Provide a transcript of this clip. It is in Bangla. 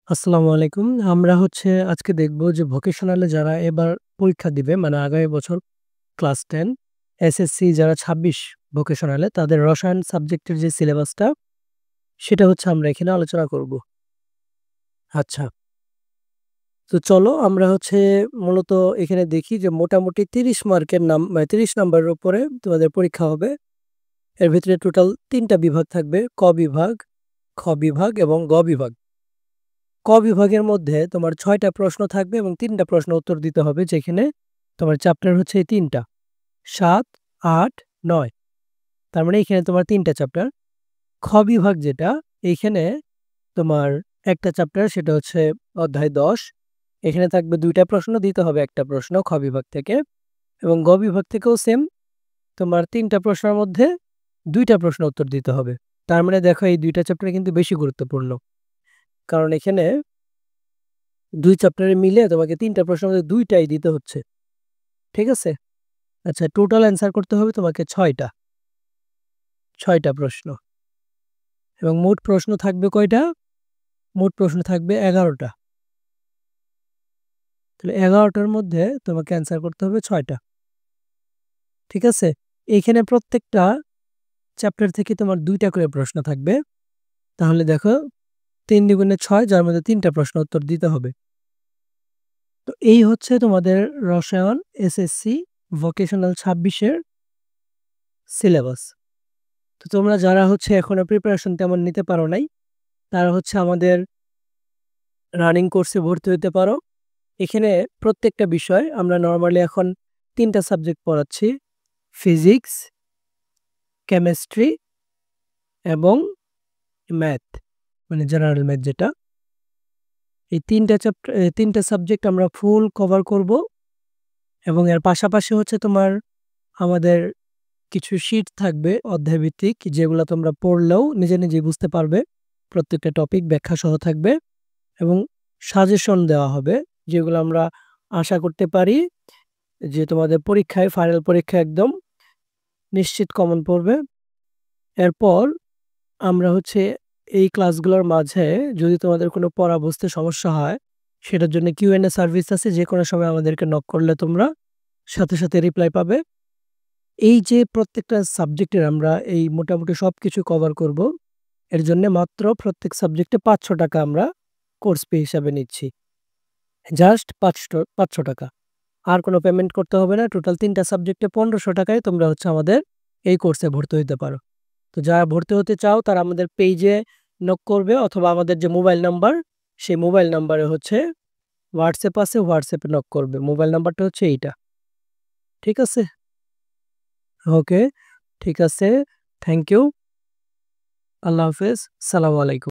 আসসালামু আলাইকুম। আমরা আজকে দেখব যে ভোকেশনালে যারা এবার পরীক্ষা দিবে মানে আগামী বছর ক্লাস 10 এসএসসি যারা ২৬ ভোকেশনালে তাদের রসায়ন সাবজেক্টের যে সিলেবাসটা সেটা আমরা এখানে আলোচনা করব। আচ্ছা। তো চলো আমরা মূলত এখানে দেখি যে মোটামুটি ৩০ মার্কের ৩০ নাম্বারের উপরে তোমাদের পরীক্ষা হবে। এর ভিতরে টোটাল ৩ টা বিভাগ থাকবে। ক বিভাগ, খ বিভাগ এবং গ বিভাগ। ক বিভাগের মধ্যে তোমার ৬ টা প্রশ্ন থাকবে এবং ৩ টা প্রশ্ন উত্তর দিতে হবে, যেখানে তোমার চ্যাপ্টার এই ৩ টা ৭, ৮, ৯। তার মানে এখানে তোমার ৩ টা চ্যাপ্টার। খ বিভাগ যেটা, এইখানে তোমার একটা চ্যাপ্টার, সেটা অধ্যায় ১০। এখানে থাকবে ২ টা প্রশ্ন, দিতে হবে একটা প্রশ্ন খ বিভাগ থেকে। এবং গ বিভাগ থেকেও সেম, তোমার ৩ টা প্রশ্নের মধ্যে ২ টা প্রশ্ন উত্তর দিতে হবে। তার মানে দেখো এই ২ টা চ্যাপ্টার কিন্তু বেশি গুরুত্বপূর্ণ। কারণ এখানে ২ চ্যাপ্টারে মিলে তোমাকে ৩ টা প্রশ্নের মধ্যে ২ টাই দিতে হচ্ছে। ঠিক আছে? আচ্ছা, টোটাল অ্যান্সার করতে হবে তোমাকে ৬ টা। ৬ টা প্রশ্ন। এবং মোট প্রশ্ন থাকবে কয়টা? মোট প্রশ্ন থাকবে ১১ টা। তাহলে ১১ টার মধ্যে তোমাকে অ্যান্সার করতে হবে ৬ টা। ঠিক আছে? এইখানে প্রত্যেকটা চ্যাপ্টার থেকে তোমার ২ টা করে প্রশ্ন থাকবে। তাহলে দেখো ৩ দ্বিগুণে ৬, যার মধ্যে ৩ টা প্রশ্ন উত্তর দিতে হবে। তো এই তোমাদের রসায়ন এসএসসি ভোকেশনাল ২৬ এর সিলেবাস। তো তোমরা যারা এখনো প্রিপারেশন তেমন নিতে পারো নাই, তারা আমাদের রানিং কোর্সে ভর্তি হতে পারো। এখানে প্রত্যেকটা বিষয় আমরা নরমালি এখন ৩ টা সাবজেক্ট পড়াচ্ছি: ফিজিক্স, কেমিস্ট্রি এবং ম্যাথ, মানে জেনারেল ম্যাথ যেটা। এই ৩ টা চ্যাপ্টার ৩ টা সাবজেক্ট আমরা ফুল কভার করব। এবং এর পাশাপাশি তোমার আমাদের কিছু শিট থাকবে অধ্যায়ভিত্তিক, যেগুলো তোমরা পড়লেও নিজে নিজেই বুঝতে পারবে। প্রত্যেকটা টপিক ব্যাখ্যা সহ থাকবে এবং সাজেশন দেওয়া হবে, যেগুলো আমরা আশা করতে পারি যে তোমাদের পরীক্ষায়, ফাইনাল পরীক্ষায় একদম নিশ্চিত কমন পড়বে। এরপর আমরা এই ক্লাসগুলোর মাঝে যদি তোমাদের কোনো পড়া বুঝতে সমস্যা হয়, সেটার জন্য কিউএনএ সার্ভিস আছে। যে কোনো সময় আমাদেরকে নক করলে তোমরা সাথে সাথে রিপ্লাই পাবে। এই যে প্রত্যেকটা সাবজেক্টের আমরা এই মোটামুটি সবকিছু কভার করব, এর জন্য মাত্র প্রত্যেক সাবজেক্টে ৫০০ টাকা আমরা কোর্স ফি হিসাবে নিচ্ছি। জাস্ট ৫০০ টাকা। আর কোনো পেমেন্ট করতে হবে না। টোটাল ৩ টা সাবজেক্টে ১৫০০ টাকায় তোমরা আমাদের এই কোর্সে ভর্তি হতে পারো। তো যারা ভর্তি হতে চাও তারা আমাদের পেজে নক করবে, অথবা আমাদের যে মোবাইল নাম্বার, সেই মোবাইল নাম্বারে হোয়াটসঅ্যাপ আছে, হোয়াটসঅ্যাপে নক করবে। মোবাইল নাম্বারটা এইটা। ঠিক আছে? ওকে, ঠিক আছে। Thank you. আল্লাহ হাফেজ। সালামু আলাইকুম।